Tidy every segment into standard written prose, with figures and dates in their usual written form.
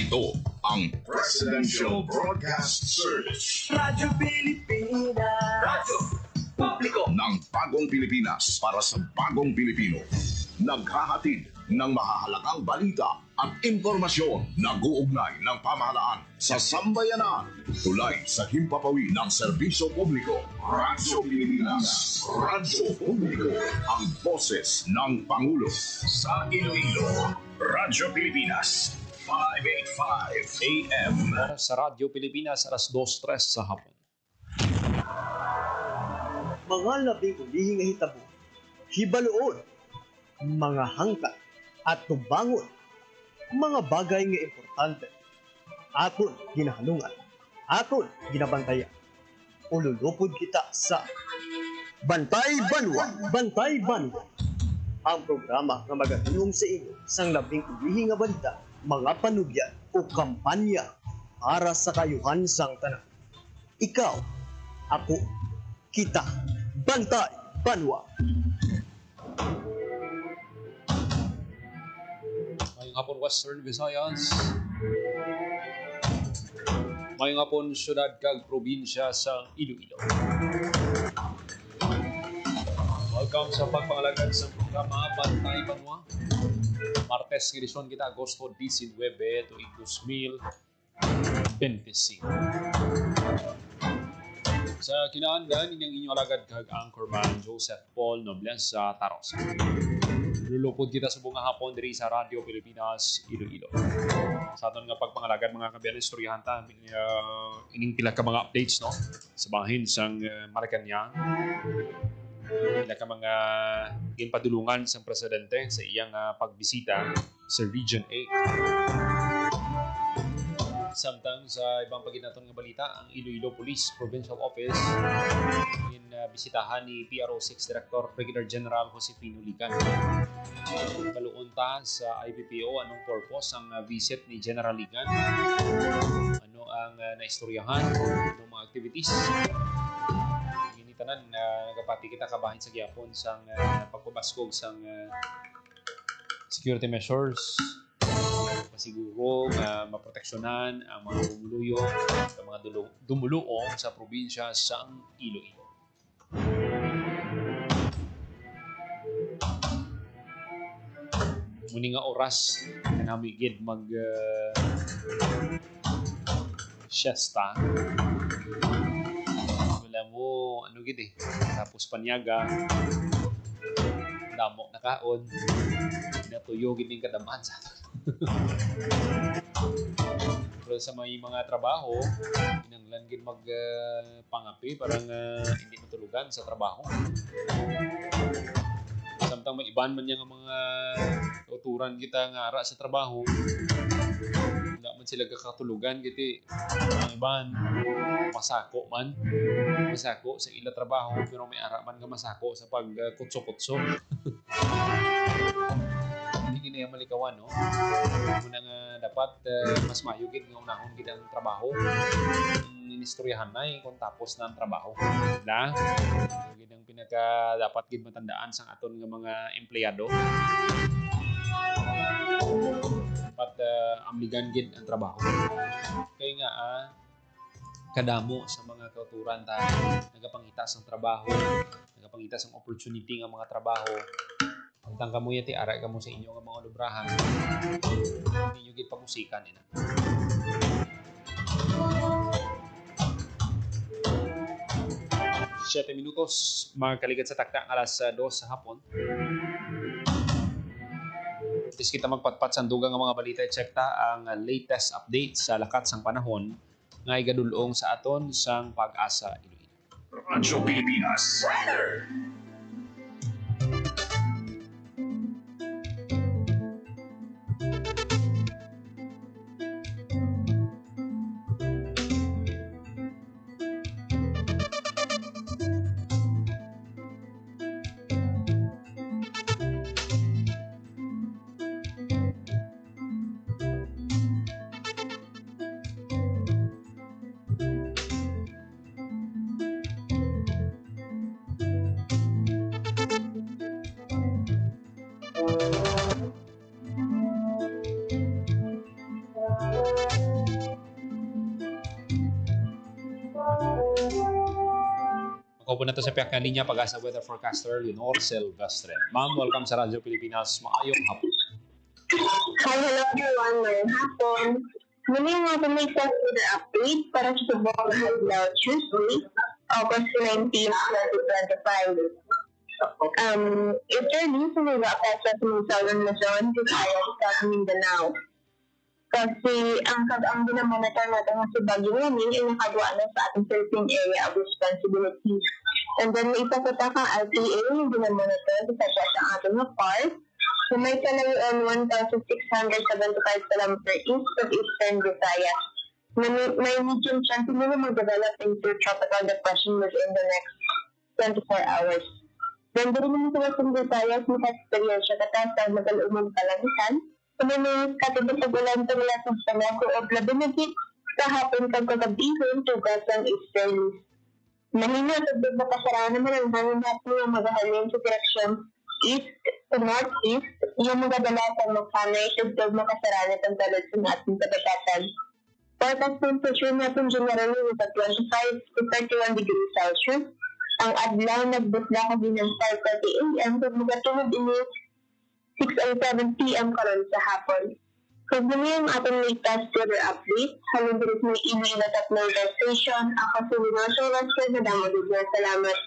Ito ang Presidential Broadcast Service. Radyo Pilipinas. Radyo Publiko ng Bagong Pilipinas para sa Bagong Pilipino. Naghahatid ng mahahalagang balita at impormasyon na guugnay ng pamahalaan sa sambayanan. Tulay sa himpapawid ng serbisyo publiko. Radyo Pilipinas. Radyo Publiko. Ang boses ng Pangulo. Sa Iloilo, Radyo Pilipinas. 585 AM. Sa Radyo Pilipinas, alas 2:03 sa hapon. Mga labing ulihing hitabo, hibaluon, mga hangkat at tubangon, mga bagay nga importante. Aton ginahalungan, aton ginabantayan. Ululupod kita sa Bantay Banwa, Bantay Banwa. Ang programa nga magatulong sa inyo sang labing ulihing nga balita, mga panugyan o kampanya para sa kayuhan sang tanan. Ikaw, ako, kita, Bantay Banwa. Mayong hapon Western Visayas. Mayong hapon syudad kag probinsya sa Iloilo. Welcome sa pagpangalagad sa programa Bantay Banwa. Martes edisyon kita Agosto 19 tuig 2025. Sa kinaandan, inyong inyong alagad kag Anchorman Joseph Paul Nobles sa Taros. Lulupod kita sa bunga hapon diri sa Radyo Pilipinas, Iloilo. Sa aton nga pagpangalagad mga kabiyanan, istoryahan ta ining pila ka mga updates no sa bahin sang Malacañang. Pila ka mga ginpadulungan sang presidente sa iyang pagbisita sa Region 8. Samtang sa ibang paginaton nga balita, ang Iloilo Police Provincial Office bisitahan ni PRO6 Director Brigadier General Josefino Lican. Baluon ta sa IPPO anong purpose ang visit ni General Lican, ano ang naistoryahan ng mga activities. Tanan nagapati kita kabahin sa gyapon sang pagpabaskog sang security measures pasiguro maproteksyonan ang mga dumuluyo ang mga dumuluong sa probinsya sang Iloilo. Muni nga oras kanami gid mag siesta. Mo ano gid tapos panyaga damo na kaon natuyo gid ning kadaman sa ato. Pero sa may mga trabaho kinanglan gid mag pangapi parang hindi matulugan sa trabaho. Samtang may iban man yang mga uturan kita nga ara sa trabaho wala man sila kakatulugan kiti ang iban masako sa ila trabaho pero may ara man nga masako sa pagkutso-kutso. Hindi kini malikawan no. Muna nga dapat mas mayugid nga unahon gid ang trabaho. Inistoryahan na kung tapos na ang trabaho. Na gid ang pinaka dapat gid matandaan sang aton nga mga empleyado. Dapat amligan gid ang trabaho. Kaya nga kadamo sa mga kauturan ta nagapangita sang trabaho, nagapangita sang opportunity nga mga trabaho. Pagtang kamo yati ara kamo sa inyo nga mga lubrahan. Hindi nyo gid pamusikan ina. Siyete minutos magkaligad sa takta alas 2 sa hapon. Tis kita magpatpat sa dugang nga mga balita, check ta ang latest update sa lakat sang panahon nga igadulong sa aton sang Pag-asa Iloilo. Radyo Pilipinas. Weather. Ako po na to sa piyak na linya pag-asa weather forecaster Leonor Silvestre. Ma'am, welcome sa Radyo Pilipinas. Maayong hapon. Hi, hello everyone. Ngayong hapon. Muli nga po may weather update para sa Subong Hadlaw Tuesday, August 19, 2025. Ito din sa mga apesa sa mga Southern Luzon, Visayas, sa Mindanao. Kasi ang dinamonitor natin sa Baguio ngayon ay nakagawa na sa ating Philippine Area of Responsibility. And then may ipapata kang LTA yung dinamonitor sa ating part. So may kalayuan 1,675 km east of Eastern Visayas. May medium chance na mag-develop into tropical depression within the next 24 hours. Then din naman sa Western Visayas, maka-experience siya katasa mag-alumang kalangitan. Kung may mga katibig sa ulan sa mula sa Panako o Blabinagit, kahapon kang kagabihin tugas ang Eastern. Mahina sa big na kasaraan naman ang hangin natin yung maghahalin sa direksyon east to northeast, yung mga dalatang magkanay sa big na kasaraan at ang talad sa ating kabatatan. Forecast temperature natin generally is at 25 to 31 degrees Celsius. Ang adlaw nagbutla ka din ng 5:30 a.m. kung magatulog ini 6 and 7 p.m. karon sa hapon. Kung yung ating latest weather update, halong bilis may email at upload station. Ako si Leonor Silvestre na damo din. Salamat.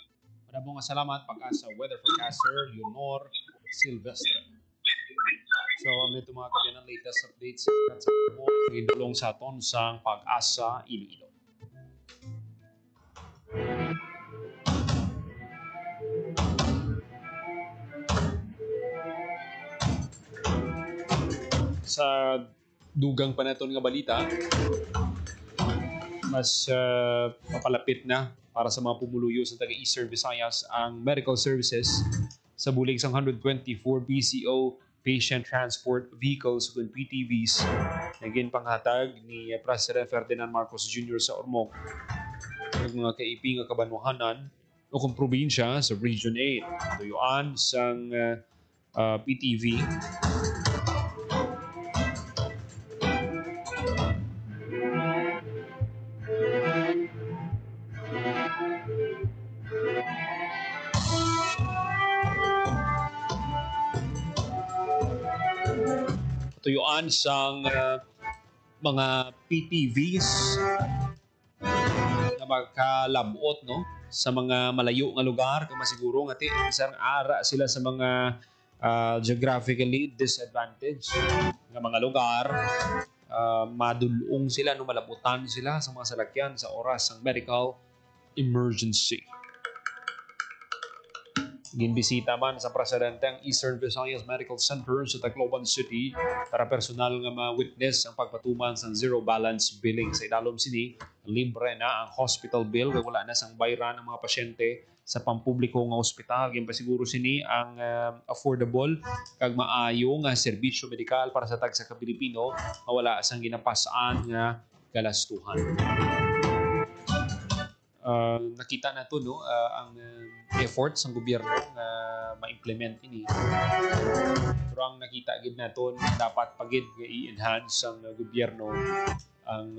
Maraming salamat pag-asa weather forecaster Leonor Silvestre. So, ito mga kabiyan ng latest updates at sa pagdulong sa aton sa pag-asa Iloilo. Sa dugang pa naton nga balita, mas papalapit na para sa mga pumuluyo sa taga-Eastern Visayas ang medical services sa bulig sang 124 BCO Patient Transport Vehicles kung PTVs naging panghatag ni President Ferdinand Marcos Jr. sa Ormoc ng mga kaiping nga kabanwahanan o kung probinsya sa Region 8. Tuyuan sang PTV tuyuan sang mga PTVs na magkalabot no sa mga malayo nga lugar kung masiguro nga isang ara sila sa mga geographically disadvantaged nga mga lugar, madulong sila no malabutan sila sa mga salakyan sa oras ng medical emergency. Ginbisita man sa presidente ang Eastern Visayas Medical Center sa Tacloban City para personal nga ma-witness ang pagpatuman sa zero balance billing. Sa idalom sini, libre na ang hospital bill kaya wala na sang bayran ng mga pasyente sa pampubliko nga ospital. Ginpasiguro sini ang affordable kag maayo nga serbisyo medikal para sa tagsa ka Pilipino nga wala sang ginapasaan nga galastuhan. Nakita na to no ang efforts ng gobyerno na ma-implement ini. Pero ang nakita gid naton dapat pagid nga i-enhance ang gobyerno ang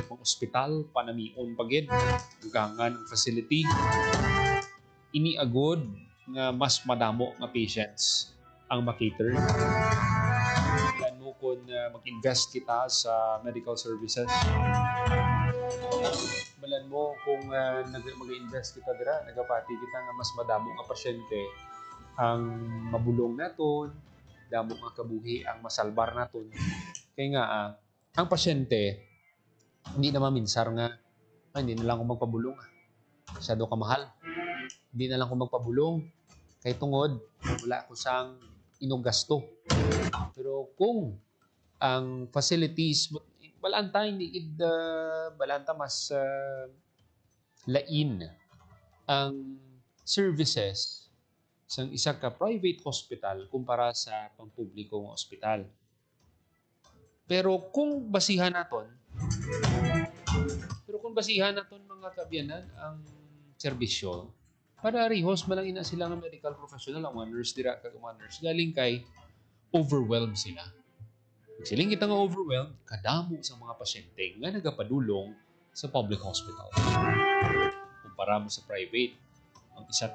mga ospital panamion pagid dugangan ang facility ini agod nga mas madamo nga patients ang makater. Yan mo kung mag-invest kita sa medical services. Balan mo kung mag-invest kita dira, nagapati kita nga mas madamo nga pasyente ang mabulong naton, damo nga kabuhi ang masalbar naton. Kaya nga ang pasyente hindi na maminsar nga hindi na lang ako magpabulong. Masyado ka mahal. Hindi na lang ako magpabulong kay tungod wala ko sang inugasto. Pero kung ang facilities balanta hindi balanta mas lain ang services sa isa ka private hospital kumpara sa pampublikong hospital. Pero kung basihan naton mga kabyanan ang serbisyo para rehos man lang ina sila ng medical professional ang nurse dira kag mga nurse galing kay overwhelmed sila. Siling kita nga overwhelmed, kadamo sa mga pasyente nga nagapadulong sa public hospital. Kumpara mo sa private, ang isa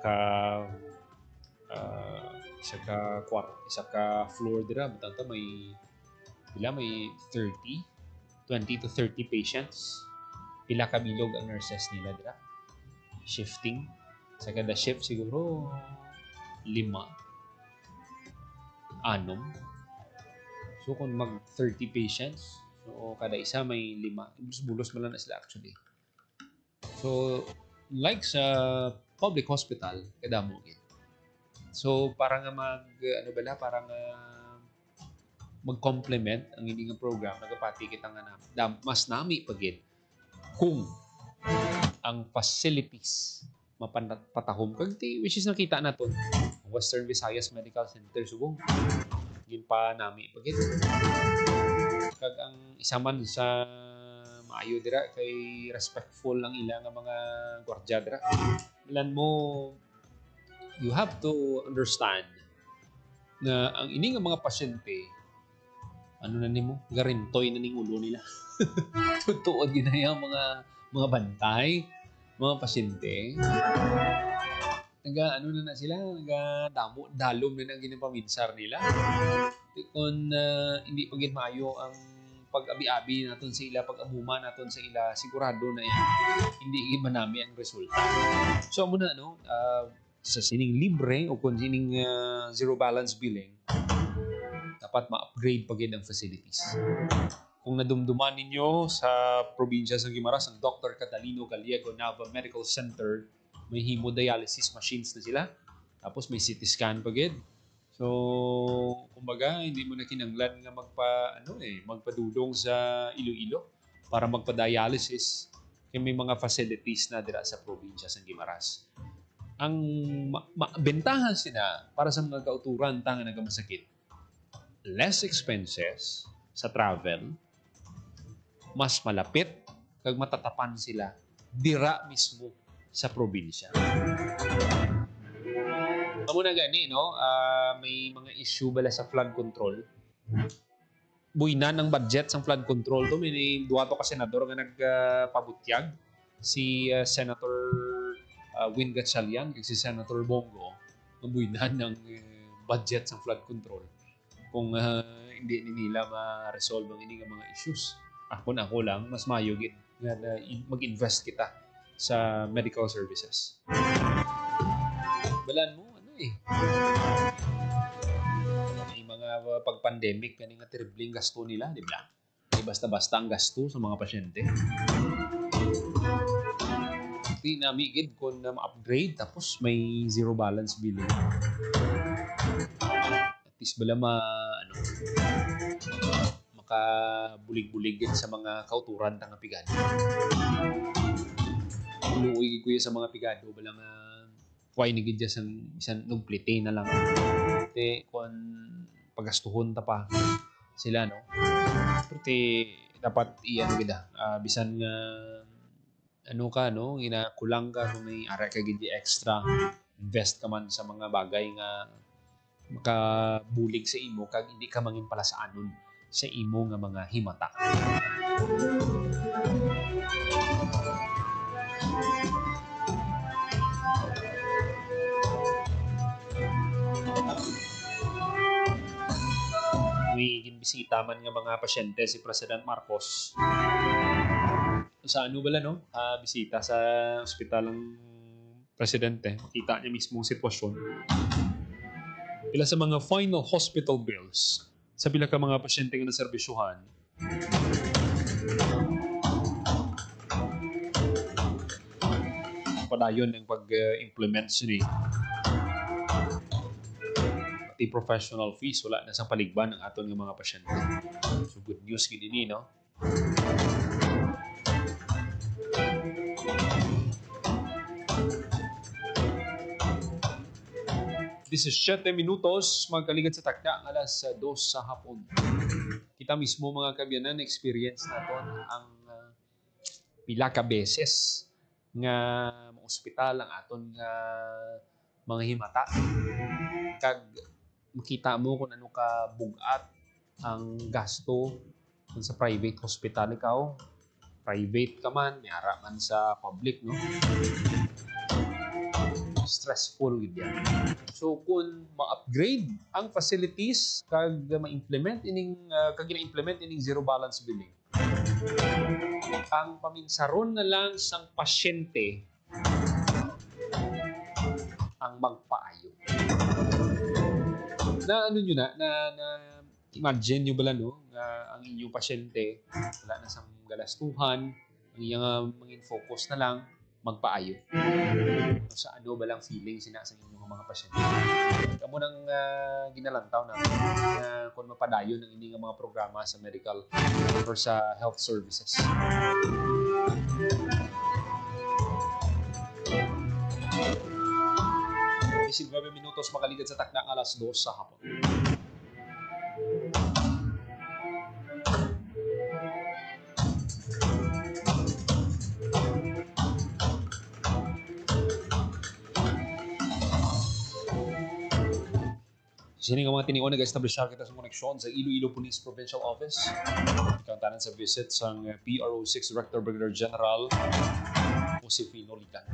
ka floor dira butang may 20 to 30 patients. Pila ka bilog ang nurses nila dira. Shifting. Sa kada shift siguro 5, 6. So kung mag 30 patients, so kada isa may 5. Bulos mo lang na sila actually. So like sa public hospital, kadamo gid. So para nga mag-complement ang inyong program, nagapati kita nga mas nami pagid kung ang facilities mapatahom kagti, which is nakita naton Western Visayas Medical Center subong gin pa nami pagid kag ang isa man sa maayo dira kay respectful ang ilang mga gwardiya dira. Ilan mo, you have to understand na ang ining mga pasyente garintoy na ning ulo nila. Tutuod yun na yung mga bantay, mga pasyente. Dalom na ang ginapaminsar nila. Kung hindi pagin maayo ang pag-abi-abi naton sa ila, pag-amuma naton sa ila, sigurado na yan, hindi manami ang resulta. So, muna, sa sining libre o kung sining zero balance billing, dapat ma-upgrade pagin ang facilities. Kung nadumduman ninyo sa probinsya sa Guimaras, ang Dr. Catalino Gallego Nava Medical Center, may hemodialysis machines na sila. Tapos may CT scan pagid. So, kumbaga, hindi mo na kinanglan nga magpadulong sa Iloilo para magpa-dialysis kaya may mga facilities na dira sa probinsya sa Guimaras. Ang bentahan sila para sa mga kauturan tanga nagamasakit, less expenses sa travel, mas malapit, kag matatapan sila dira mismo sa probinsya. Amo na gani, may mga issue bala sa flood control. Buinan ang budget sa flood control to. May duwa to ka senador nga nagpabutyag. Si Senator Win Gatchalian, si Senator Bongo, buinan ng budget sa flood control. Kung hindi nila ma-resolve ang ining mga issues. Ako lang, mas mayugin nga mag-invest kita sa medical services. Balan mo, may mga pag-pandemic, kani nga terribling gasto nila, di ba? Di basta-basta ang gasto sa mga pasyente. Hindi namigid kung ma-upgrade, tapos may zero balance billing. At least bala makabulig-bulig sa mga kauturan tanga pigado. Luoy kuya sa mga pigado bala nga why nigid dya isang nugplite na lang. Kung pagastuhon ta pa sila, Pero dapat iyan gida. Bisan nga kulang ka kung may ara ka gid extra, invest ka man sa mga bagay nga makabulig sa imo kag hindi ka mangin pala sa anon sa imo nga mga himata. May ginbisita man nga mga pasyente si President Marcos. Sa bisita sa ospital ng presidente. Makita niya mismo ang sitwasyon. Pila sa mga final hospital bills sa pila ka mga pasyente nga naserbisyuhan. Padayon ang pag-implement siya pati professional fees wala na sa paligban ng aton ng mga pasyente. So good news gid ini, 17 minutos, magkaligad sa takda ang alas 2 sa hapon. Kita mismo mga kabyanan, experience naton ang pila ka beses nga ospital ang aton nga mga himata. Kag makita mo kung ano ka bugat ang gasto kung sa private hospital ikaw. Private ka man, may man sa public, no? Stressful with yan. So kung ma-upgrade ang facilities kag ma-implement ining zero balance billing, ang paminsaron na lang sang pasyente ang magpaayo. Na ano nyo na imagine nyo bala, no, na ang inyong pasyente wala na sang galastuhan, ang iyong mangin focus na lang magpaayo. Sa ano ba lang feeling sinasa inyong mga pasyente. Kamo nang ginalantaw na kung mapadayon ng inyong mga programa sa medical or sa health services. 19 minutos makaligid sa takdang alas 2 sa hapon. Sini nga mga tinion nag-establishar kita sa koneksyon sa Iloilo Police Provincial Office. Kantanan sa visit sa PRO6 Director Brigadier General Josefino Lican.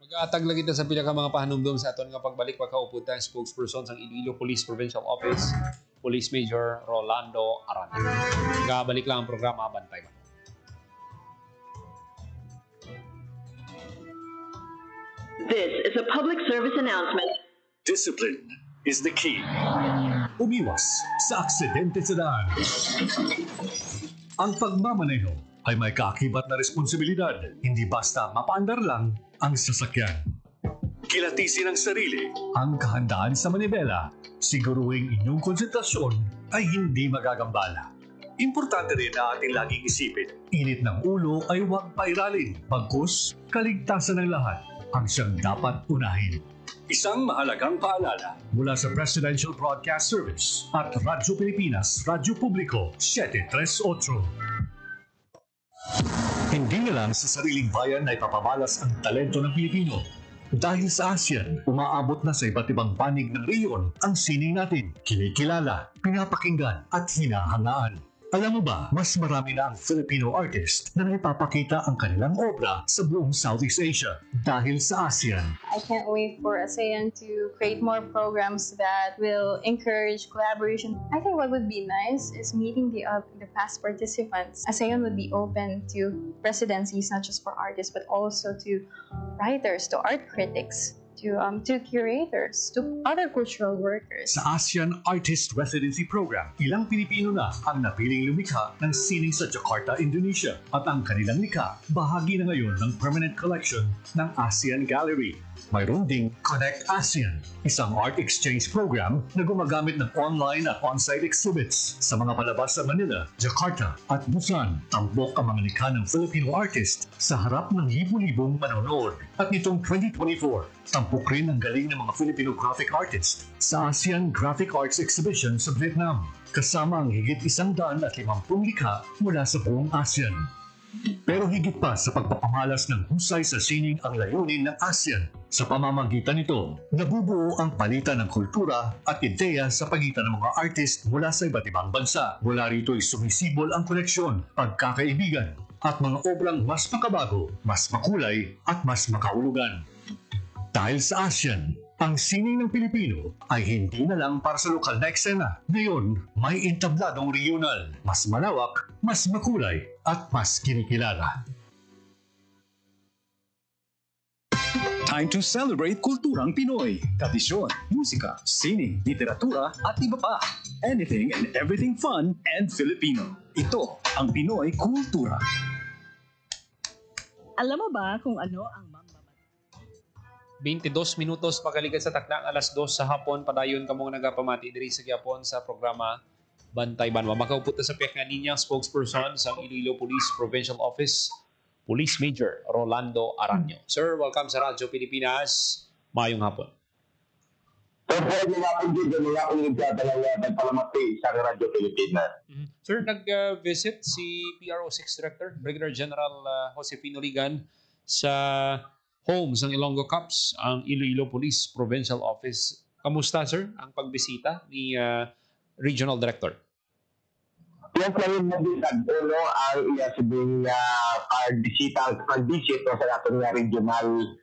Mag-aatag lang kita sa pila ka mga pahanumdum sa aton nga pagbalik pagkaupod tayong spokesperson sa Iloilo Police Provincial Office, Police Major Rolando Arana. Gabalik lang ang programa Bantay Banwa. This is a public service announcement. Discipline is the key. Umiwas sa aksidente sa daan. Ang pagmamaneho ay may kaakibat na responsibilidad, hindi basta mapaandar lang ang sasakyan. Kilatisin ang sarili, ang kahandaan sa manibela, siguruhing inyong konsentrasyon ay hindi magagambala. Importante rin na ating laging isipin, init ng ulo ay huwag pairalin, bagkus kaligtasan ng lahat ang siyang dapat unahin. Isang mahalagang paalala mula sa Presidential Broadcast Service at Radyo Pilipinas, Radyo Publiko 738. Hindi na lang sa sariling bayan ay papabalas ang talento ng Pilipino. Dahil sa ASEAN, umaabot na sa iba't ibang panig ng rehiyon ang sining natin. Kinikilala, pinapakinggan at hinahangaan. Alam mo ba, mas marami na ang Filipino artist na naipapakita ang kanilang obra sa buong Southeast Asia dahil sa ASEAN. I can't wait for ASEAN to create more programs that will encourage collaboration. I think what would be nice is meeting the past participants. ASEAN would be open to residencies, not just for artists, but also to writers, to art critics, to curators, to other cultural workers. Sa ASEAN Artist Residency Program, ilang Pilipino na ang napiling lumikha ng sining sa Jakarta, Indonesia at ang kanilang likha bahagi na ngayon ng permanent collection ng ASEAN Gallery. Mayroon ding Connect ASEAN, isang art exchange program na gumagamit ng online at on-site exhibits sa mga palabas sa Manila, Jakarta at Busan. Tambok ang mga likha ng Filipino artist sa harap ng libu-libong manonood. At nitong 2024, tampok rin ang galing ng mga Filipino graphic artists sa ASEAN Graphic Arts Exhibition sa Vietnam, kasama ang higit 150 likha mula sa buong ASEAN. Pero higit pa sa pagpapamalas ng husay sa sining ang layunin ng ASEAN. Sa pamamagitan nito, nabubuo ang palitan ng kultura at ideya sa pagitan ng mga artist mula sa iba't ibang bansa. Mula rito ay sumisibol ang koneksyon, pagkakaibigan, at mga obrang mas makabago, mas makulay, at mas makahulugan. Dahil sa ASEAN, ang sining ng Pilipino ay hindi na lang para sa lokal na eksena. Ngayon, may entabladong regional, mas malawak, mas makulay, at mas kinikilala. Time to celebrate kulturang Pinoy, tradisyon, musika, sining, literatura, at iba pa. Anything and everything fun and Filipino. Ito ang Pinoy Kultura. Alam mo ba kung ano ang 22 minutos pagaligan sa takdang alas 2 sa hapon, padayon kamong nagapamati diri sa gyapon sa programa Bantay Banwa. Makaupot na sa piyak nga ninyang spokesperson sa Iloilo Police Provincial Office, Police Major Rolando Aranyo. Sir, welcome sa Radyo Pilipinas. Maayong hapon. So, pwede nga po dito mga kung nagtatalaga palamati sa Radyo Pilipinas. Sir, nag-visit si PRO6 Director, Brigadier General Josefino Ligan sa homes ng Ilonggo Cups, ang Iloilo Police Provincial Office. Kamusta, sir, ang pagbisita ni Regional Director? Yes, lang yung nabisag ulo ang iyasabing pagbisita sa atong regional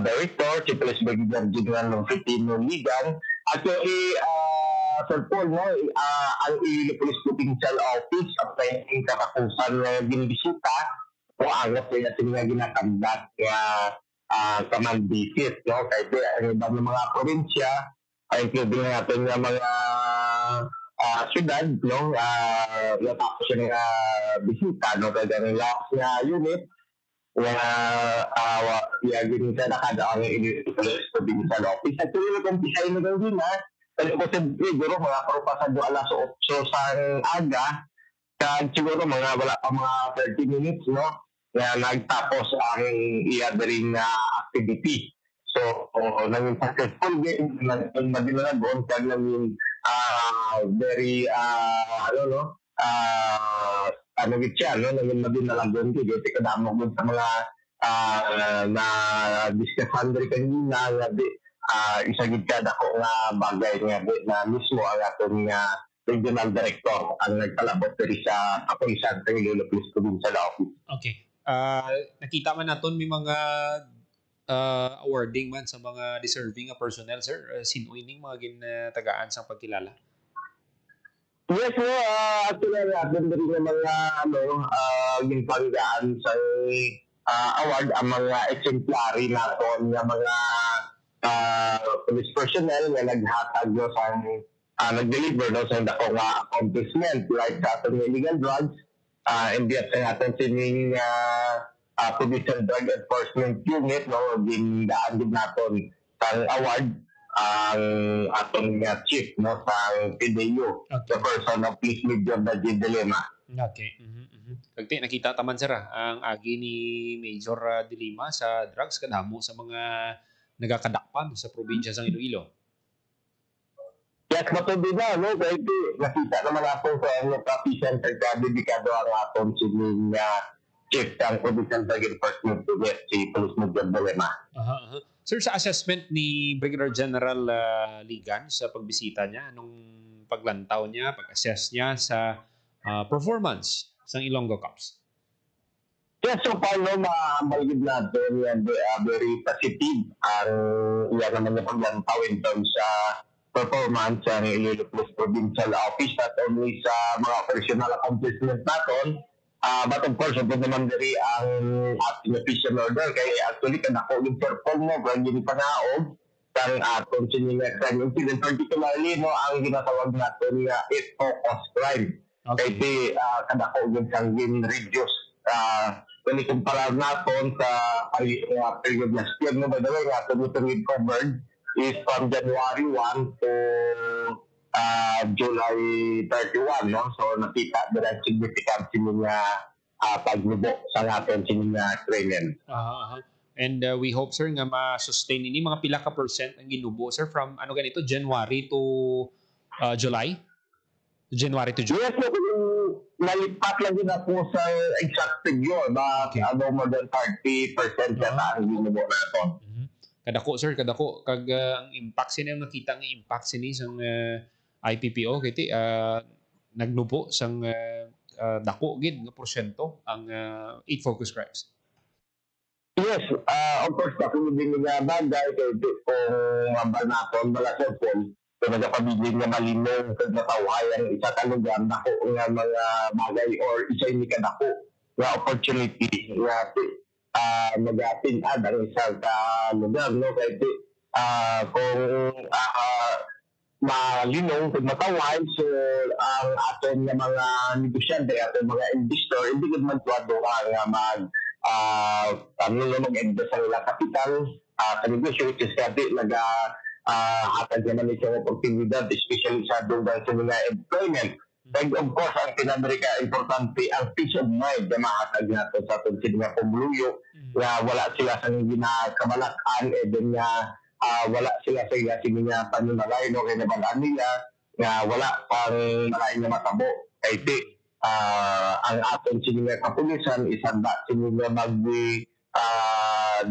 director, si Police Brigadier General Josefino Ligan. Actually, Sir Paul, no, ang Iloilo Police Provincial Office at yung katapusan na binibisita o ang nga ginakandak command visit, no? Kahit ang ibang mga probinsya, including natin ng mga syudad, no? Natapos yung bisita, no? Kaya ang last na unit, iyagin sa nakadaang Iloilo Police Provincial Office. At tuloy na kung pisay na daw din, kasi siguro mga propasado alas 8 sa aga, kaya siguro wala pa mga 30 minutes, no? Na nagtapos ang iyadaring activity. So, naging successful game, naging madinalagon, kaya naging very, naging madinalagon, kasi kadamog sa mga na-discussan rin kanina, isagid ka ako nga bagay na mismo ang atong regional director ang nagpalabot rin sa kapulisan sa Iloilo Police Provincial Office. Okay. Nakita man natin may mga awarding man sa mga deserving personnel, sir. Sino ining mga ginatagaan sa pagkilala? Yes, actually natin rin ng mga ginpanggaan sa award ang mga exemplary natin ng mga police personnel na naghatag sa nag-deliver sa dakong accomplishment like sa atong illegal drugs, hindi at sa ating sining Provincial Drug Enforcement Unit, no, gindaan din natin sa award ang atong chief, no, sa PDU, the person of Police Major Najib Dilema. Okay. Kagti, nakita taman, sir, ang agi ni Major Dilema sa drugs kadamo sa mga nagakadakpan sa probinsya sa Iloilo. Yes, matuloy na, no? Dahil nakita naman natin sa mga kapisan sa dedikado ang atong sining chief ng Provincial Drug Enforcement Unit, si Police Major Dilema. Sir, sa assessment ni Brigadier General Ligan sa pagbisita niya, anong paglantaw niya, pag-assess niya sa performance sa Ilonggo Cups? Yes, so paano mabalgid natin yan, very positive ang iyan naman yung paglantaw in terms sa performance ng Iloilo Police Provincial Office, not only sa mga operational accomplishment natin, but of course, ito naman dari ang ating official order. Kaya actually, kanako yung perform mo, kung hindi panaog, ang atong sininga crime incident, particularly, no, ang ginatawag natin na focused crime. Kaya kanako yung sanggin reduce. Kung ikumpara natin sa period last year, no, by the way, natin ito recovered is from January 1 to July 31, no? So nakita na ang significant sininga paglubo sa natin sininga training. And we hope, sir, nga ma-sustain ini mga pila ka percent ang ginubo, sir, from ano ganito, January to July? January to July? Yes, nalipat lang din ako sa exact figure, but more than 30% na ang ginubo natin. Kadako, sir, kadako. Kag ang impact sini, ang nakita ang impact sini sa IPPO, kiti nagnubo sang dako gid nga porsyento ang 8 focus crimes. Yes, of course, ako din nga bagay kung mabal natin, bala sa phone, kung nagpabiling nga malinong, kung natawayan isa ka lugar, dako nga mga bagay or isa yung kadako nga opportunity nga mag-ating ang isang lugar, no? Kahit kung malinong, kung matawag, so ang aton nga mga negosyante, aton mga investor, hindi ko magtuwado nga mag-invest sa ilang kapital sa negosyo, which is kasi hatag naman isang oportunidad, especially sa doon sa mga employment. And of course, ang pinamerika importante ang peace of mind na mahatag natin sa ating sininga pumuluyo na wala sila sa ginakabalakan din nga wala sila sa sige nga panunalay no kay nabalaan nila nga wala pang malain nga matabo kay ang aton sige nga kapulisan isanda sige nga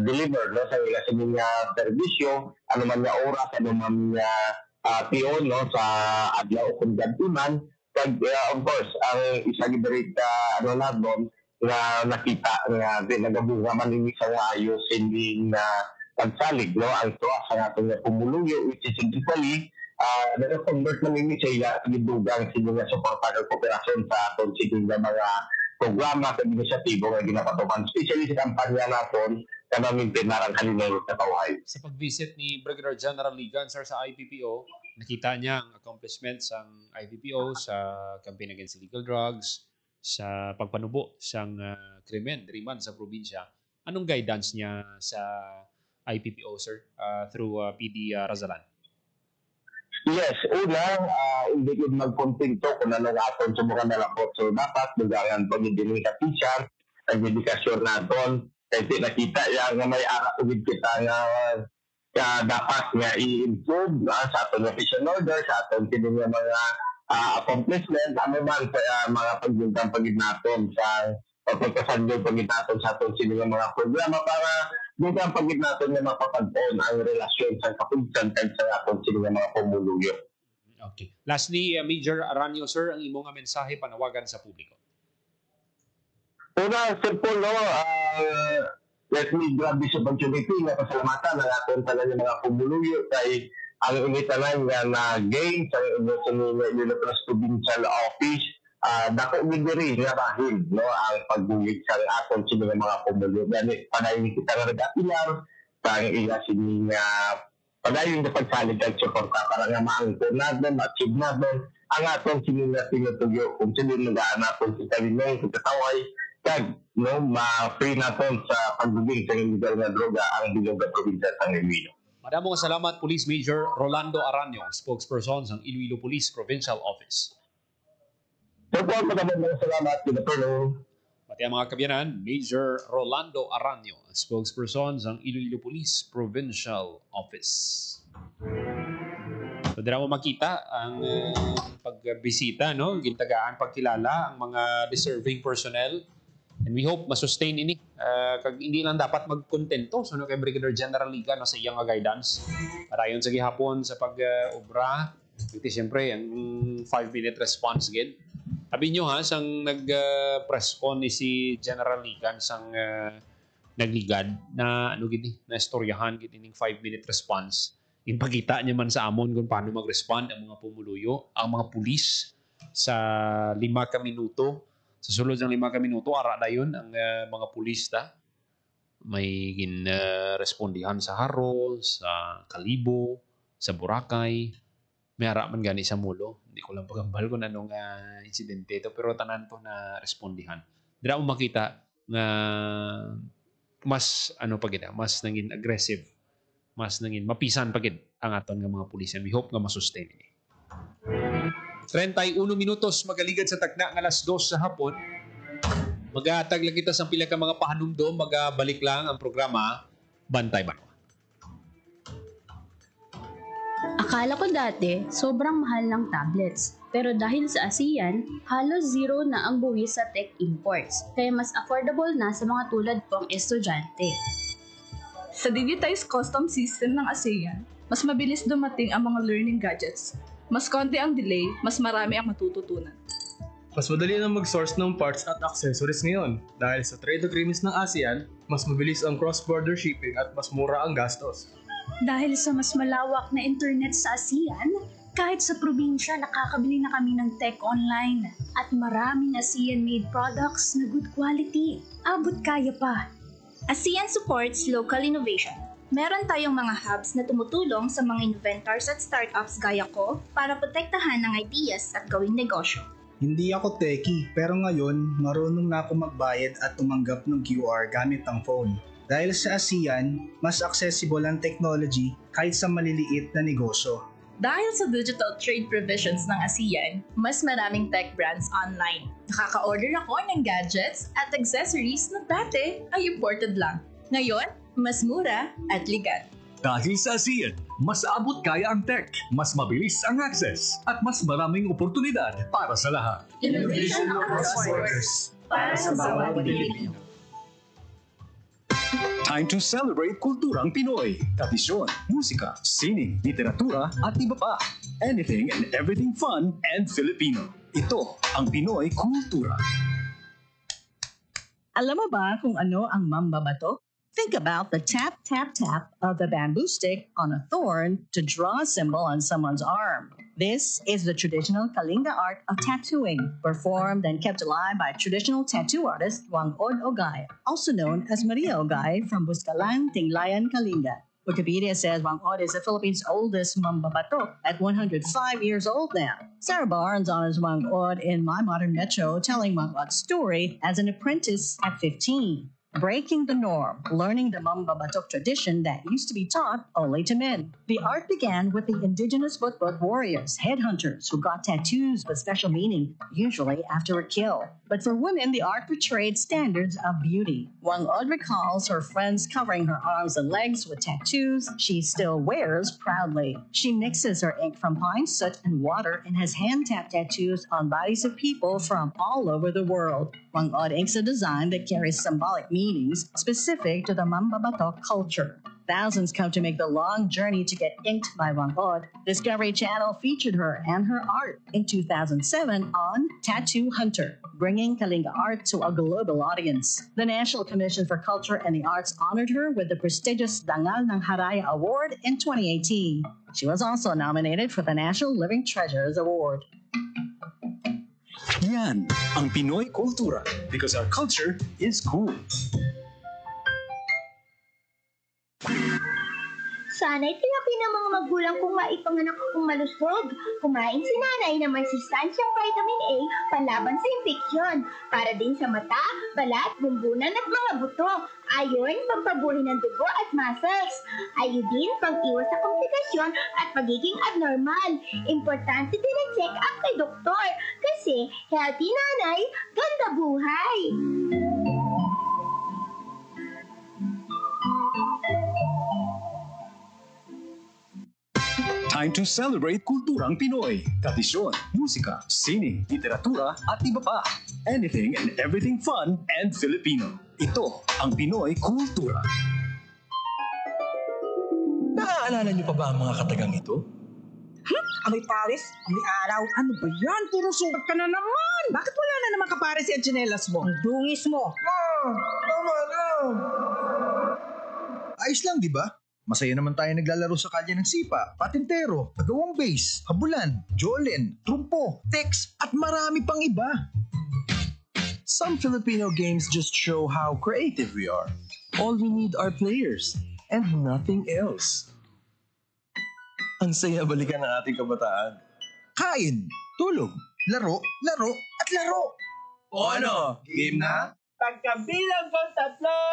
deliver no sa ila sige nga serbisyo ano man nga oras ano man nga pion no sa adlaw kung gadtunan kag of course ang isa gid ano na doon nga nakita nga nagabunga man ni sa ayos hindi na pagsalig no ang tuwa sa atong pumuluyo which is basically nag-convert man ni siya gidugang sige nga suporta ng kooperasyon sa aton sige nga mga programa at inisyatibo nga ginapatukan especially sa kampanya naton na maintain ang kalinero sa tawhay. Sa pag-visit ni Brigadier General Ligan sir sa IPPO, nakita niya ang accomplishments ng IPPO sa campaign against illegal drugs, sa pagpanubo sang krimen diriman sa probinsya. Anong guidance niya sa IPPO sir through PD Razalan? Yes, unang hindi ko magpuntinto kung ano nga aton subukan na lapot. So dapat dugangan pag hindi ka teacher, ang dedikasyon naton kasi nakita yan nga may arakugid kita nga dapat nga i-improve sa aton official order, sa aton mga accomplishment, ano man sa mga pagbintang pagidnaton sa pagkasandyo pagidnaton sa aton mga programa para dugang pagidnaton nga mapapagpon ang relasyon sa kapulisan kag sa aton mga pumuluyo. Okay. Lastly, Major Aranio sir, ang imong mensahe panawagan sa publiko. Una, simple, no? Let me grab this opportunity na pasalamatan ang aton talaga mga pumuluyo kay ang initanan nga na gain sa Ilocos Provincial Office dako gidiri nga bahin no ang pagbulig sa aton sa mga pumuluyo gani padayon kita nga nagapilar ang ila sini nga padayon sa pagsalig at suporta para nga maangkon natin ma-achieve natin ang aton sini nga tinutugyo kung sino nag-aanaton sa kalinong sa kataway kag no ma-free naton sa pagbubing sa illegal nga droga ang bilog nga probinsya sa Iloilo. Maraming salamat Police Major Rolando Aranio, spokesperson ng Iloilo Police Provincial Office. Maraming salamat, good afternoon. Pati ang mga kabyanan, Major Rolando Aranio, spokesperson ng Iloilo Police Provincial Office. So, dira mo makita ang pagbisita, no? Gintagaan pagkilala ang mga deserving personnel. And we hope masustain ini. Kag hindi lang dapat magkontento so kay Brigadier General Liga no, sa iyang guidance. Parayon sa gihapon sa pag-obra. Iti siyempre ang 5-minute response gid. Sabi nyo ha, sang nag-press con ni si General Ligan sang nagligad na ano gid na istoryahan gid ining 5-minute response. Ipakita niya man sa amon kung paano mag-respond ang mga pumuluyo, ang mga pulis sa 5 ka minuto. Sa sulod ng 5 ka minuto, ara na yun ang mga pulis may respondihan sa Haro, sa Kalibo, sa Boracay. May ara man gani sa Mulo. Hindi ko lang pagambal kung anong insidente ito, pero tanan to na respondihan. Dira mo makita na mas mas naging aggressive, mas naging mapisan pagid ang aton nga mga pulis. And we hope nga masustain ini. 31 minutos magaligad sa tagna nga alas 2 sa hapon. Magatag lang kita sa pila ka mga pahanumdom, magabalik lang ang programa Bantay Banwa. Akala ko dati, sobrang mahal ng tablets. Pero dahil sa ASEAN, halos zero na ang buwis sa tech imports. Kaya mas affordable na sa mga tulad kong estudyante. Sa digitized custom system ng ASEAN, mas mabilis dumating ang mga learning gadgets. Mas konti ang delay, mas marami ang matututunan. Mas madali na mag-source ng parts at accessories ngayon. Dahil sa trade agreements ng ASEAN, mas mabilis ang cross-border shipping at mas mura ang gastos. Dahil sa mas malawak na internet sa ASEAN, kahit sa probinsya nakakabili na kami ng tech online. At maraming ASEAN-made products na good quality. Abot kaya pa. ASEAN supports local innovation. Meron tayong mga hubs na tumutulong sa mga inventors at startups gaya ko para protektahan ang ideas at gawing negosyo. Hindi ako techie, pero ngayon marunong na ako magbayad at tumanggap ng QR gamit ang phone. Dahil sa ASEAN, mas accessible ang technology kahit sa maliliit na negosyo. Dahil sa digital trade provisions ng ASEAN, mas maraming tech brands online. Nakaka-order ako ng gadgets at accessories na dati ay imported lang. Ngayon, mas mura at legal. Dahil sa ASEAN, mas abot kaya ang tech, mas mabilis ang access, at mas maraming oportunidad para sa lahat. Innovation across borders para sa bawat Pilipino. Time to celebrate kulturang Pinoy. Tradisyon, musika, sining, literatura, at iba pa. Anything and everything fun and Filipino. Ito ang Pinoy Kultura. Alam mo ba kung ano ang mambabato? Think about the tap, tap, tap of the bamboo stick on a thorn to draw a symbol on someone's arm. This is the traditional Kalinga art of tattooing, performed and kept alive by traditional tattoo artist Wangod Ogay, also known as Maria Ogay from Buscalan, Tinglayan, Kalinga. Wikipedia says Wangod is the Philippines' oldest mambabato at 105 years old now. Sarah Barnes honors Wangod in My Modern Metro, telling Wangod's story as an apprentice at 15. Breaking the norm, learning the mambabatok tradition that used to be taught only to men. The art began with the indigenous Butbut warriors, headhunters, who got tattoos with special meaning, usually after a kill. But for women, the art portrayed standards of beauty. Wangod recalls her friends covering her arms and legs with tattoos she still wears proudly. She mixes her ink from pine soot and water and has hand-tapped tattoos on bodies of people from all over the world. Wangod inks a design that carries symbolic meanings specific to the mambabatok culture. Thousands come to make the long journey to get inked by Wangod. Discovery Channel featured her and her art in 2007 on Tattoo Hunter, bringing Kalinga art to a global audience. The National Commission for Culture and the Arts honored her with the prestigious Dangal ng Haraya Award in 2018. She was also nominated for the National Living Treasures Award. Yan ang Pinoy Kultura because our culture is cool. Sana'y tiyapin ng mga magulang kung maipanganak akong malusog. Kumain si nanay ng may sustansyang vitamin A panlaban sa impeksyon para din sa mata, balat, bumbunan at mga buto. Ayon, pampabuhay ng dugo at muscles. Ayodin, pang-iwas sa komplikasyon at pagiging abnormal. Importante din ang check-up kay doktor kasi healthy nanay, ganda buhay. Time to celebrate kulturang Pinoy. Tradisyon, musika, sining, literatura, at iba pa. Anything and everything fun and Filipino. Ito ang Pinoy Kultura. Naaalala niyo pa ba ang mga katagang ito? Amoy Paris, amoy araw. Ano ba yan? Puro sugat ka na naman. Bakit wala na naman kapares yung tsinelas mo? Ang dungis mo. Tama na. Ayos lang, di ba? Masaya naman tayo naglalaro sa kalye ng sipa, patintero, agawang base, habulan, jolen, trumpo, text, at marami pang iba. Some Filipino games just show how creative we are. All we need are players and nothing else. Ang saya balikan ng ating kabataan. Kain, tulog, laro, laro, at laro. O ano, game na? Pagkabilang ko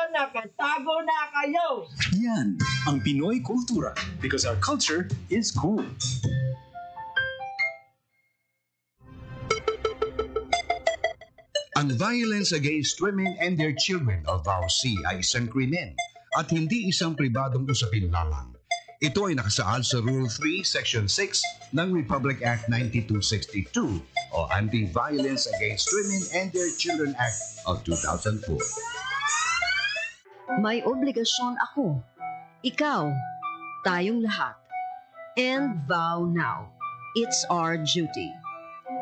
3, nakatago na kayo. Yan ang Pinoy Kultura because our culture is cool. Ang violence against women and their children o VAUC ay isang krimen at hindi isang pribadong usapin lamang. Ito ay nakasaad sa Rule 3, Section 6 ng Republic Act 9262 o Anti-Violence Against Women and Their Children Act of 2004. May obligasyon ako, ikaw, tayong lahat. And vow now. It's our duty.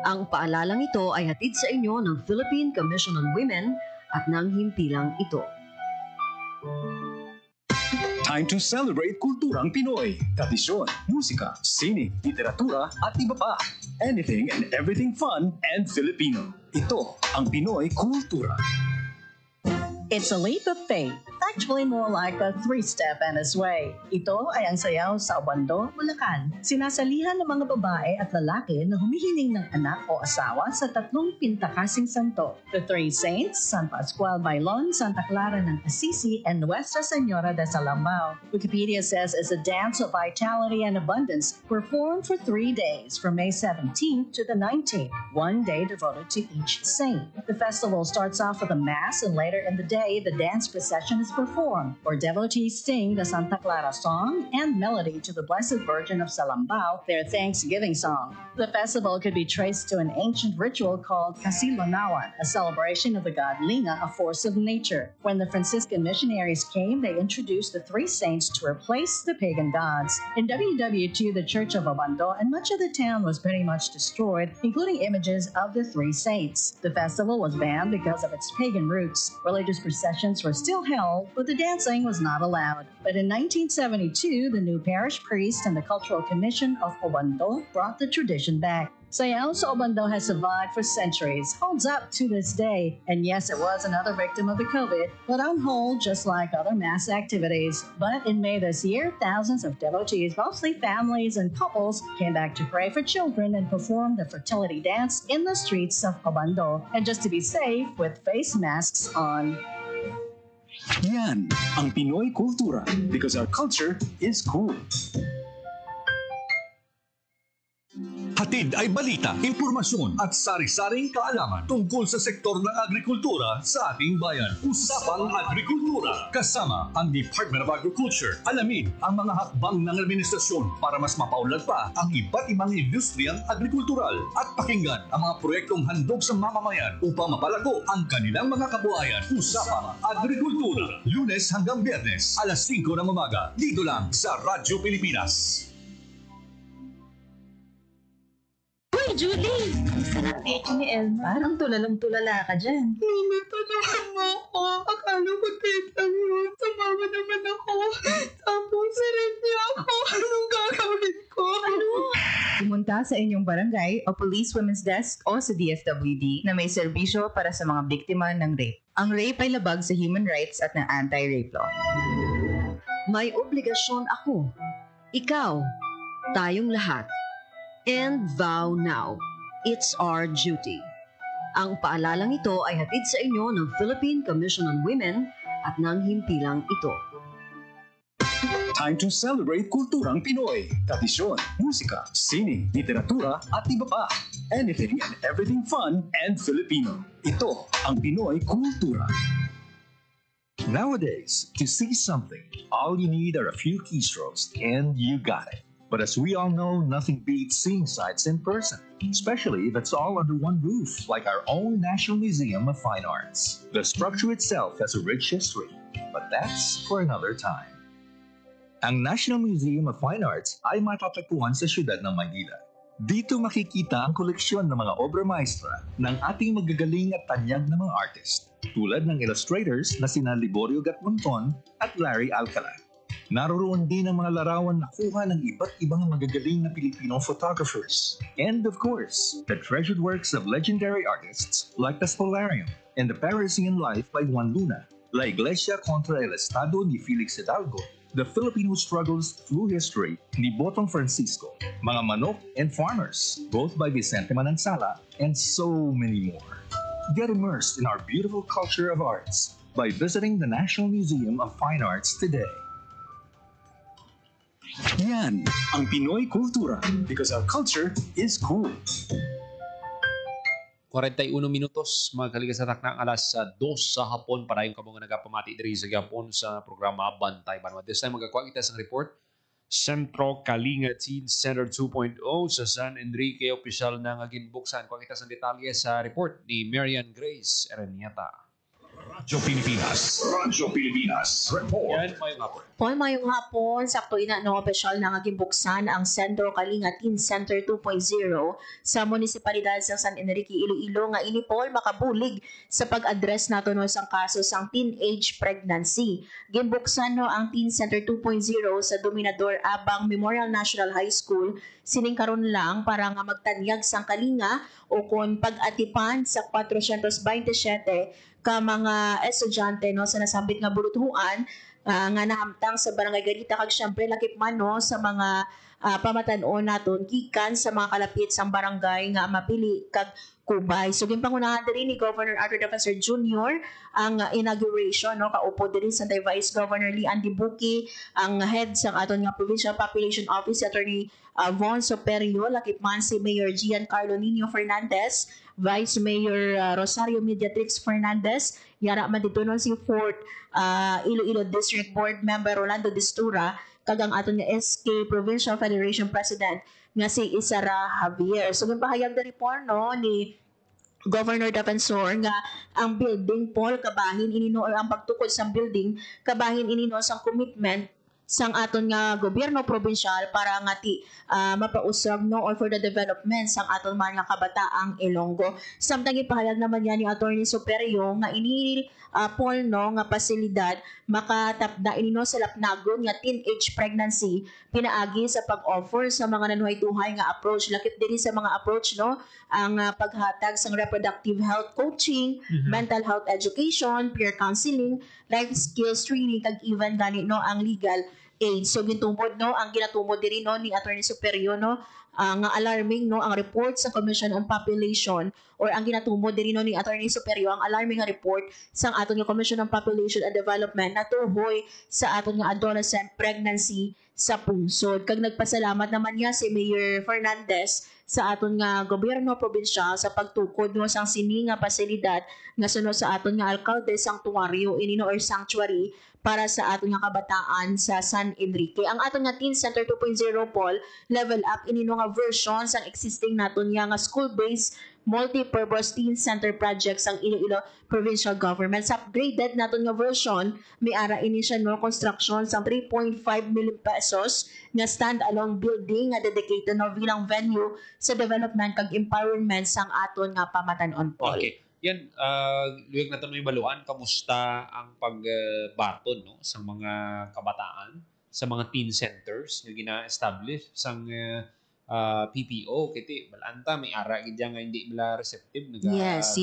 Ang paalalang ito ay hatid sa inyo ng Philippine Commission on Women at ng himpilang ito. Time to celebrate kulturang Pinoy. Tradisyon, musika, sining, literatura, at iba pa. Anything and everything fun and Filipino. Ito ang Pinoy Kultura. It's a leap of faith. Actually more like a 3-step and a sway. Ito ay ang sayaw sa Obando, Bulacan. Sinasalihan ng mga babae at lalaki na humihiling ng anak o asawa sa 3 pintakasing santo. The 3 saints, San Pascual Bailon, Santa Clara ng Assisi, and Nuestra Senora de Salambao. Wikipedia says it's a dance of vitality and abundance performed for 3 days from May 17th to the 19th, 1 day devoted to each saint. The festival starts off with a mass and later in the day, the dance procession is perform, where devotees sing the Santa Clara song and melody to the Blessed Virgin of Salambao, their Thanksgiving song. The festival could be traced to an ancient ritual called Kasilonawan, a celebration of the god Linga, a force of nature. When the Franciscan missionaries came, they introduced the three saints to replace the pagan gods. In WW2, the Church of Obando and much of the town was pretty much destroyed, including images of the three saints. The festival was banned because of its pagan roots. Religious processions were still held, but the dancing was not allowed. But in 1972, the new parish priest and the Cultural Commission of Obando brought the tradition back. Sayaw sa Obando has survived for centuries, holds up to this day, and yes, it was another victim of the COVID, but on hold just like other mass activities. But in May this year, thousands of devotees, mostly families and couples, came back to pray for children and perform the fertility dance in the streets of Obando, and just to be safe, with face masks on. Yan ang Pinoy Kultura because our culture is cool. Hatid ay balita, impormasyon at sari-saring kaalaman tungkol sa sektor ng agrikultura sa ating bayan. Usapang Agrikultura. Kasama ang Department of Agriculture. Alamin ang mga hakbang ng administrasyon para mas mapaunlad pa ang iba't ibang industriyang agrikultural at pakinggan ang mga proyektong handog sa mamamayan upang mapalago ang kanilang mga kabuhayan. Usapang Agrikultura. Lunes hanggang Biyernes, alas 5 ng umaga. Dito lang sa Radyo Pilipinas. Uy, Julie! Sarap dito ni Elma. Parang tulalang-tulala ka dyan. Mama, tulungan mo ako. Akala ko tita mo. Sumama naman ako. Tapos sarap niya ako. Anong gagawin ko? Ano? Pumunta sa inyong barangay o Police Women's Desk o sa DFWD na may serbisyo para sa mga biktima ng rape. Ang rape ay labag sa human rights at ng anti-rape law. May obligasyon ako. Ikaw. Tayong lahat. And vow now. It's our duty. Ang paalalang ito ay hatid sa inyo ng Philippine Commission on Women at ng himpilang ito. Time to celebrate kulturang Pinoy. Tradisyon, musika, sining, literatura at iba pa. Anything and everything fun and Filipino. Ito ang Pinoy Kultura. Nowadays, to see something, all you need are a few keystrokes and you got it. But as we all know, nothing beats seeing sights in person, especially if it's all under one roof, like our own National Museum of Fine Arts. The structure itself has a rich history, but that's for another time. Ang National Museum of Fine Arts ay matatagpuan sa siyudad ng Maynila. Dito makikita ang koleksyon ng mga obra maestra ng ating magagaling at tanyag na mga artist, tulad ng illustrators na sina Liborio Gatmonton at Larry Alcala. Naroroon din ang mga larawan na kuha ng iba't ibang magagaling na Pilipino photographers. And of course, the treasured works of legendary artists like the Spolarium and the Parisian Life by Juan Luna, La Iglesia contra el Estado ni Felix Hidalgo, The Filipino Struggles Through History ni Botong Francisco, Mga Manok and Farmers, both by Vicente Manansala, and so many more. Get immersed in our beautiful culture of arts by visiting the National Museum of Fine Arts today. Yan ang Pinoy Kultura because our culture is cool. 41 minutos, mga kaligasatak ng alas 2 sa hapon para yung kabungan nagapamati diri sa Gapon sa programa Bantay Banwa. This time magkakuha kita sa report. Sentro Kalinga Teen Center 2.0 sa San Enrique official na ginbuksan. Kuha kita sa detalye sa report ni Marian Grace Ereniata. Radyo Pilipinas. Radyo Pilipinas. Report. Yan, mayong hapon. Paul, mayong hapon, sakto ina no opisyal na gibuksan ang Sentro Kalinga Teen Center 2.0 sa munisipalidad sa San Enrique, Iloilo nga ini Paul makabulig sa pag-address nato no sang kaso sang teenage pregnancy. Ginbuksan no ang Teen Center 2.0 sa Dominador Abang Memorial National High School sining karon lang para nga magtanyag sang kalinga o kon pag-atipan sa 427 ka mga estudyante no sa nasambit nga buluthuan nga nahamtang sa Barangay Garita kag syempre lakip man no sa mga pamatan-on naton gikan sa mga kalapit sang barangay nga mapili kag kubay. So ginpangunahan diri ni Governor Arthur Defensor Jr. ang inauguration, no, kaupo diri sa Vice Governor Lian Dibuki, ang head sa aton nga Provincial Population Office, Attorney Von Soperio, lakip man si Mayor Giancarlo Nino Fernandez, Vice Mayor Rosario Mediatrix Fernandez, yara man dito nun si Fort Iloilo District Board Member Rolando Distura, kag ang aton nga SK Provincial Federation President nga si Isara Javier. So ginpahayag diri po no ni Governor Defensor nga ang building Paul kabahin inino or ang pagtukod sa building kabahin inino sang commitment sang aton nga gobyerno probinsyal para nga ti mapausab no or for the development sang aton man nga kabataang Ilonggo. Samtang ipahayag naman yan ni Attorney Superio nga ini Paul no nga pasilidad makatapda inino sa lapnagon nga teenage pregnancy pinaagi sa pag-offer sa mga nanuhay-tuhay nga approach, lakip diri sa mga approach no ang paghatag sang reproductive health coaching, mental health education, peer counseling, life skills training kag even gani no ang legal aid. So gintumod no ang ginatumod diri no ni Attorney Superio no nga alarming no ang report sa Commission on Population or ang ginatumod diri no ni Attorney Superio ang alarming nga report sang aton nga Commission on Population and Development na tuhoy sa aton nga adolescent pregnancy sa pungsod. Kag nagpasalamat naman niya si Mayor Fernandez sa aton nga gobyerno probinsyal sa pagtukod no sang sini nga pasilidad nga sunod sa aton nga alkalde sanctuaryo inino or sanctuary para sa aton nga kabataan sa San Enrique. Ang aton nga Teen Center 2.0 Paul level up inino nga version sang existing naton nga school-based multi-purpose teen center projects ang Iloilo Provincial Government. Sa upgraded naton nga version, may ara ini siya no construction sang 3.5 million pesos nga stand-alone building nga dedicated no bilang venue sa development kag empowerment sang aton nga pamatan-on Paul. Okay. Yan, luyag na tanong yung baluan, kamusta ang pagbaton no, sa mga kabataan, sa mga teen centers na gina-establish sang PPO, kiti balanta may ara gid nga hindi bala receptive yes.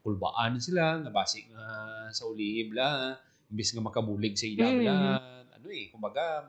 Kulbaan sila nabasi nga sa ulihim la imbis nga makabulig sa ila bala kumbaga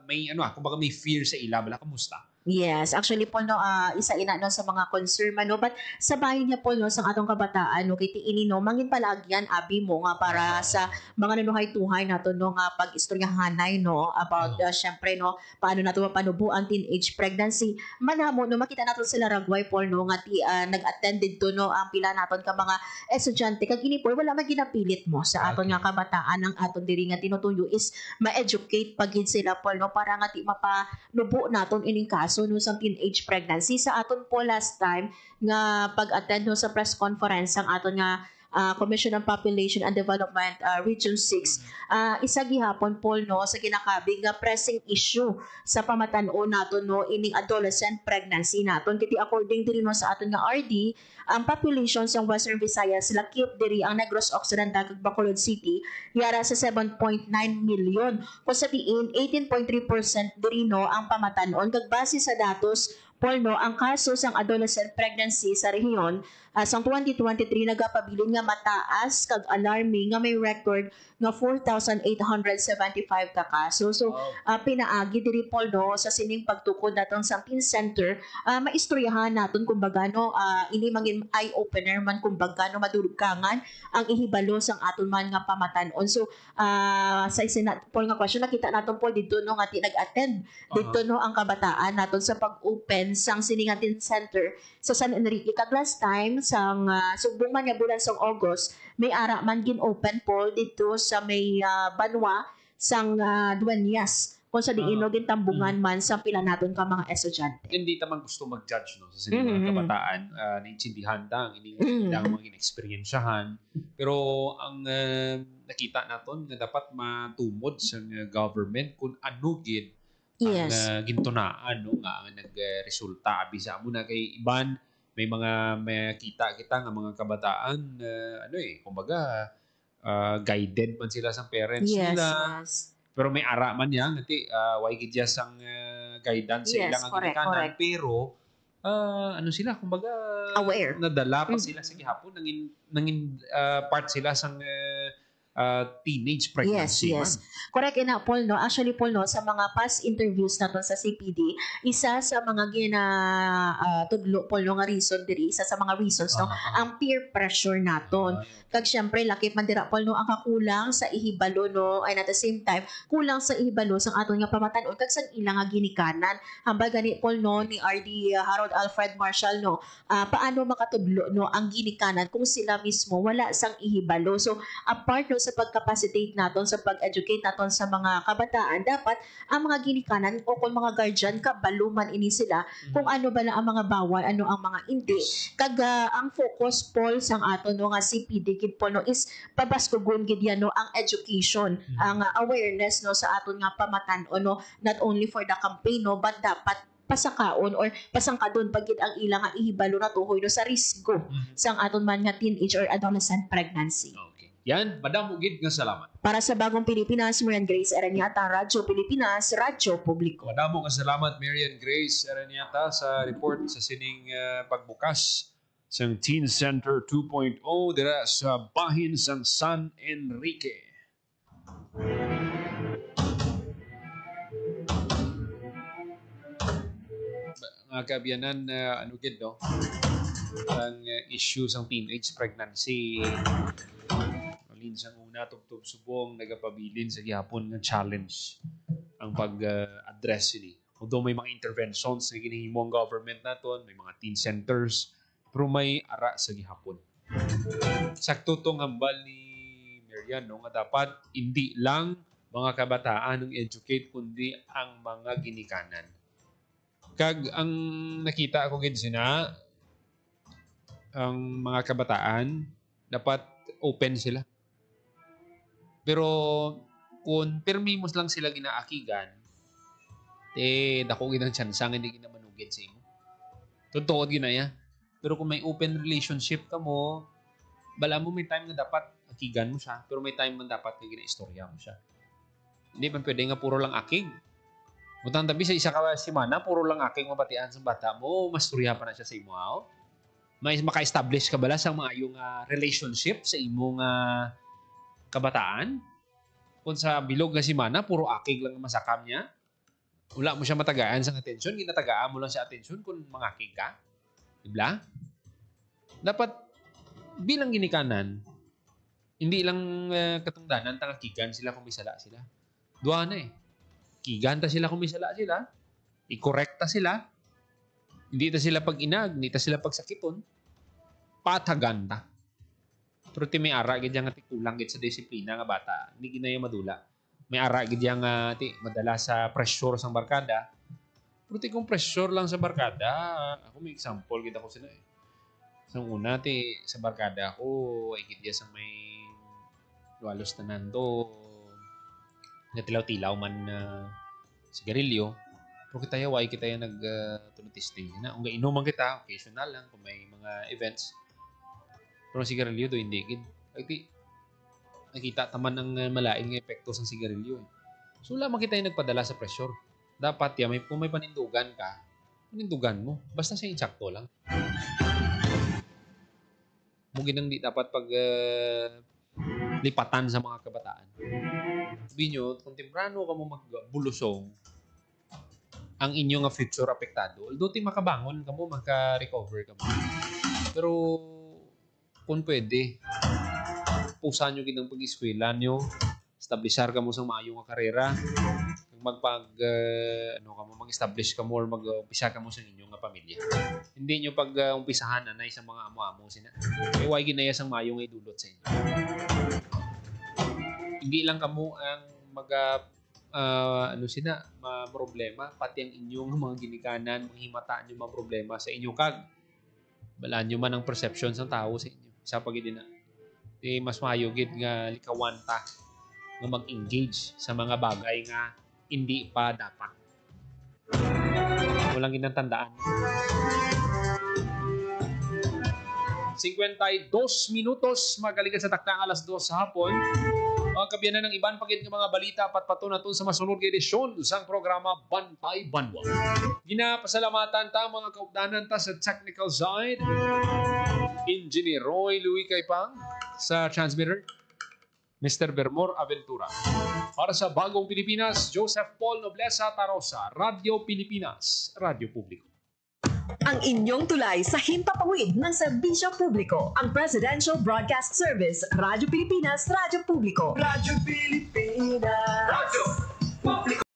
may fear sa ila bala kamusta. Yes, actually po no isa ina no sa mga concern man no but sa bahin niya po no sa atong kabataan no kiti ini no mangin palagyan abi mo nga para sa mga nanuhay-tuhay nato no nga pag-istoryahanay no about syempre no paano nato mapanubo ang teenage pregnancy manamo no makita nato sila ragway po no nga nag-attended to no ang pila naton ka mga estudyante kag ini po wala man ginapilit mo sa aton nga kabataan ang aton diri nga tinutuyo is ma-educate pagid sila po no para nga ti mapanubo naton ining kaso no sa teenage pregnancy. Sa aton po last time nga pag-attend no sa press conference ang aton nga Commission on Population and Development Region 6 isa gihapon po no sa kinakabig nga pressing issue sa pamatan-on naton no ining adolescent pregnancy naton kiti according diri no sa aton nga RD ang population sa Western Visayas lakip diri ang Negros Occidental kag Bacolod City yara sa 7.9 million kung sa diin 18.3% diri no ang pamatan-on kag base sa datos Paul no ang kaso sang adolescent pregnancy sa rehiyon sang 2023 nagapabilin nga mataas kag alarming nga may record nga 4,875 ka kaso. So pinaagi diri Paul no sa sining pagtukod natong sa teen center maistoryahan naton kumbaga no ini mangin eye opener man kumbaga no madulugkangan ang ihibalo sang aton man nga pamatan-on. So sa isina Paul nga question nakita naton Paul dito no nga nag-attend dito no ang kabataan naton sa pag-open sang sining nga teen center sa San Enrique kag last time sang subong man nga bulan sang August may ara man gin-open Paul dito sa may Banwa sang Dueñas kung sa diin no gintambungan man sa pila naton ka mga estudyante. Hindi ta man gusto mag-judge no sa mga kabataan naintindihan ta ang ining mga inexperyensahan pero ang nakita naton nga dapat matumod sa government kung ano gid ang gintunaan no nga nagresulta bisa mo na kay iban may mga makita kita nga mga kabataan kumbaga guided man sila sa parents nila. Pero may ara man yan ngati way gid sang guidance sa ilang ginikanan pero sila kumbaga aware nadala pa sila sa gihapon nangin part sila sang teenage pregnancy. Yes. Correct ina Paul no. Actually Paul no, sa mga past interviews naton sa CPD, isa sa mga tudlo Paul no nga reason diri, isa sa mga reasons no, ang peer pressure naton. Kag syempre lakip man dira Paul no ang kakulang sa ihibalo no, and at the same time kulang sa ihibalo sang aton nga pamatan-on kag sang ilang nga ginikanan. Hambal gani Paul no ni RD Harold Alfred Marshall no, paano makatudlo no ang ginikanan kung sila mismo wala sang ihibalo. So apart no sa pag-capacitate naton sa pag-educate naton sa mga kabataan, dapat ang mga ginikanan o kung mga guardian kabaluman ini sila kung ano ba na ang mga bawal, ano ang mga hindi. Kag ang focus Paul sang aton no nga CPD gid po no is pabaskugon gid yan no ang education, ang awareness no sa aton nga pamatan-on no, not only for the campaign no, but dapat pasakaon or pasangkadon pagid ang ilang nga ihibalo na tuhoy no sa risgo sang aton man nga teenage or adolescent pregnancy. Yan, madam ugid nga salamat. Para sa Bagong Pilipinas, Marian Grace Araniata, Radyo Pilipinas, Radyo Publiko. Madamo nga salamat Marian Grace Araniata sa report sa sining pagbukas sang Teen Center 2.0 dira sa bahin sang San Enrique. Mga kabiyanan, ano gid no? Ang issue sang teenage pregnancy. Sa una tugtog subong nagapabilin sa gihapon nga challenge ang pag-address ini. Although may mga interventions na ginahimo ang government naton, may mga teen centers, pero may ara sa gihapon. Sakto tong hambal ni Marian no, nga dapat hindi lang mga kabataan ang educate kundi ang mga ginikanan. Kag ang nakita ko gid sina ang mga kabataan dapat open sila. Pero kung permimos lang sila ginaakigan, dako ginang tsansang hindi ginamanugid sa imo. Totoo ginaya. Pero kung may open relationship ka mo, bala mo may time na dapat akigan mo siya, pero may time man dapat na ginaistorya mo siya. Hindi man pwede nga puro lang akig. Butang tabi sa isa ka simana, puro lang akig mabatian sa bata mo, masturya pa na siya sa imo. May maka-establish ka bala sa mga yung relationship sa imong kabataan. Kung sa bilog na simana, puro akig lang masakam niya. Wala mo siya matagaan sa atensyon. Ginatagaan mo lang siya atensyon kung mangakig ka. Diba? Dapat bilang ginikanan, hindi lang katungdanan tangakigan sila kung may sala sila. Dua na Kigan ta sila kung may sala sila. I-correct ta sila. Hindi ta sila pag-inag, hindi ta sila pagsakiton. Patagan ta. Pero ti may ara gid yang kulang gid sa disiplina nga bata. Hindi ginaya madula. May ara gid yang madala sa pressure sang barkada. Pero ti kung pressure lang sa barkada, ako may example gid ako sila Sa una sa barkada ako ay gid sang may lualos tanan to nga tilaw-tilaw man sigarilyo. Pero kita yaway kita yung nag-testing na. Kung inuman kita, occasional lang kung may mga events. Pero sigarilyo do hindi gid. Nakita taman ng malaing nga epekto sa sigarilyo. So lamang kita yung nagpadala sa pressure. Dapat kung may panindugan ka, panindugan mo. Basta siya insakto lang. Mugin ang di dapat pag lipatan sa mga kabataan. Sabi nyo, kung temprano ka mo magbulusong, ang inyong future apektado. Although makabangon ka mo, magka-recover ka mo. Pero kung pwede, pusan nyo ginang pag-eskwela nyo, establishar ka mo sa maayong karera, mag-establish ka mo or mag-umpisa ka mo sa inyong pamilya. Hindi nyo pag-umpisahan anay sa mga amo-amo sina. May way ginaya sang maayong idulot sa inyo. Hindi lang kamo ang problema, pati ang inyong mga ginikanan, manghimataan nyo mga problema sa inyo kag. Balaan nyo man ang perception ng tao sa inyo. Isa pagid na. Mas mayugid nga likawan ta nga mag-engage sa mga bagay nga hindi pa dapat. Walang ginatandaan. 52 minutos magalikan sa takdang alas 2 sa hapon. Mga kabiyanan ng iban pagit ng mga balita patpato na sa masunod nga edisyon sa programa Bantay Banwa. Ginapasalamatan ta mga kaupdanan ta sa technical side. Engineer Roy Louis Kaipang sa transmitter. Mr. Bermor Aventura. Para sa Bagong Pilipinas, Joseph Paul Noblesa Tarosa, Radio Pilipinas, Radio Publiko. Ang inyong tulay sa himpapawid ng serbisyo publiko, ang Presidential Broadcast Service, Radyo Pilipinas, Radyo Publiko. Radyo Pilipinas. Radyo